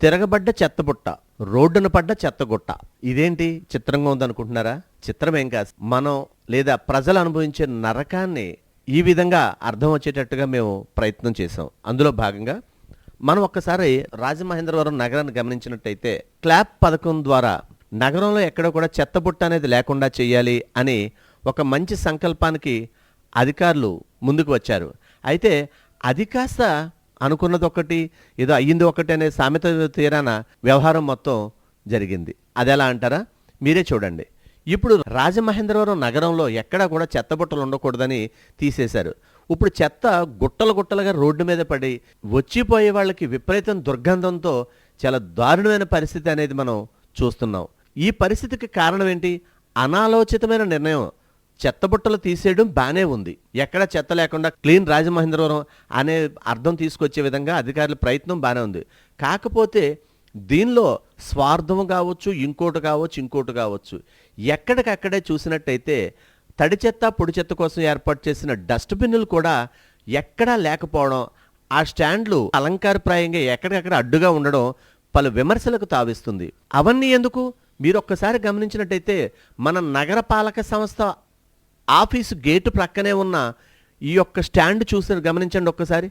తిరగబడ్డ చెత్తబుట్ట, రోడ్డున పడ్డ చెత్తగుట్ట. ఇదేంటి చిత్రంగా ఉందనుకుంటున్నారా? చిత్రమేం కాదు. మనం లేదా ప్రజలు అనుభవించే నరకాన్ని ఈ విధంగా అర్థం వచ్చేటట్టుగా మేము ప్రయత్నం చేసాం. అందులో భాగంగా మనం ఒక్కసారి రాజమహేంద్రవరం నగరాన్ని గమనించినట్టయితే క్లాప్ పథకం ద్వారా నగరంలో ఎక్కడ కూడా చెత్తబుట్ట అనేది లేకుండా చేయాలి అని ఒక మంచి సంకల్పానికి అధికారులు ముందుకు వచ్చారు. అయితే అది కాస్త అనుకున్నది ఒకటి, ఏదో అయ్యింది ఒకటి అనే సామెత తీరాన వ్యవహారం మొత్తం జరిగింది. అది ఎలా అంటారా? మీరే చూడండి. ఇప్పుడు రాజమహేంద్రవరం నగరంలో ఎక్కడా కూడా చెత్తబుట్టలు ఉండకూడదని తీసేశారు. ఇప్పుడు చెత్త గుట్టలు గుట్టలుగా రోడ్డు మీద పడి వచ్చిపోయే వాళ్ళకి విపరీతం దుర్గంధంతో చాలా దారుణమైన పరిస్థితి అనేది మనం చూస్తున్నాం. ఈ పరిస్థితికి కారణం ఏంటి? అనాలోచితమైన నిర్ణయం. చెత్తబుట్టలు తీసేయడం బానే ఉంది, ఎక్కడ చెత్త లేకుండా క్లీన్ రాజమహేంద్రవరం అనే అర్థం తీసుకొచ్చే విధంగా అధికారుల ప్రయత్నం బానే ఉంది. కాకపోతే దీనిలో స్వార్థం కావచ్చు, ఇంకోటి కావచ్చు, ఎక్కడికక్కడే చూసినట్టయితే తడి చెత్త పొడి చెత్త కోసం ఏర్పాటు చేసిన డస్ట్బిన్నులు కూడా ఎక్కడా లేకపోవడం, ఆ స్టాండ్లు అలంకారప్రాయంగా ఎక్కడికక్కడ అడ్డుగా ఉండడం పలు విమర్శలకు తావిస్తుంది. అవన్నీ ఎందుకు? మీరు ఒక్కసారి గమనించినట్టయితే మన నగరపాలక సంస్థ ఆఫీసు గేటు ప్రక్కనే ఉన్న ఈ యొక్క స్టాండ్ చూసి గమనించండి ఒక్కసారి.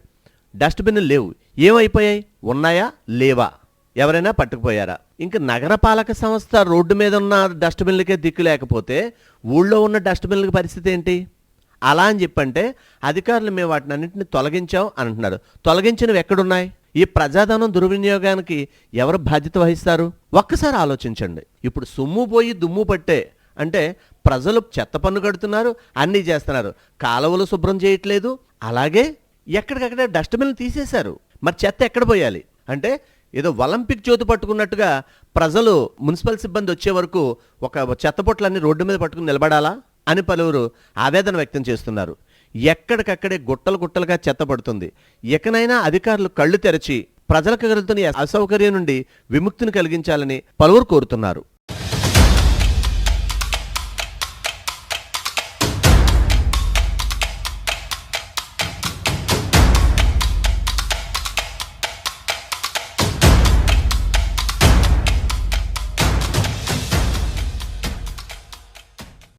డస్ట్బిన్లు లేవు. ఏమైపోయాయి? ఉన్నాయా లేవా? ఎవరైనా పట్టుకుపోయారా? ఇంకా నగరపాలక సంస్థ రోడ్డు మీద ఉన్న డస్ట్బిన్లకే దిక్కు లేకపోతే ఊళ్ళో ఉన్న డస్ట్బిన్లకి పరిస్థితి ఏంటి? అలా అని చెప్పంటే అధికారులు మేము వాటిని అన్నింటినీ తొలగించాం అని అంటున్నారు. తొలగించినవి ఎక్కడున్నాయి? ఈ ప్రజాధనం దుర్వినియోగానికి ఎవరు బాధ్యత వహిస్తారు? ఒక్కసారి ఆలోచించండి. ఇప్పుడు సొమ్ము పోయి దుమ్ము పట్టే అంటే ప్రజలు చెత్త పన్ను కడుతున్నారు, అన్నీ చేస్తున్నారు, కాలువలు శుభ్రం చేయట్లేదు, అలాగే ఎక్కడికక్కడ డస్ట్బిన్లు తీసేశారు. మరి చెత్త ఎక్కడ పోయాలి? అంటే ఏదో ఒలింపిక్ జ్యోతి పట్టుకున్నట్టుగా ప్రజలు మున్సిపల్ సిబ్బంది వచ్చే వరకు ఒక చెత్తబొట్లన్నీ రోడ్డు మీద పట్టుకుని నిలబడాలా అని పలువురు ఆవేదన వ్యక్తం చేస్తున్నారు. ఎక్కడికక్కడే గుట్టలు గుట్టలుగా చెత్త పడుతుంది. ఎకనైనా అధికారులు కళ్ళు తెరచి ప్రజలకు కలుగుతున్న అసౌకర్యం నుండి విముక్తిని కలిగించాలని పలువురు కోరుతున్నారు.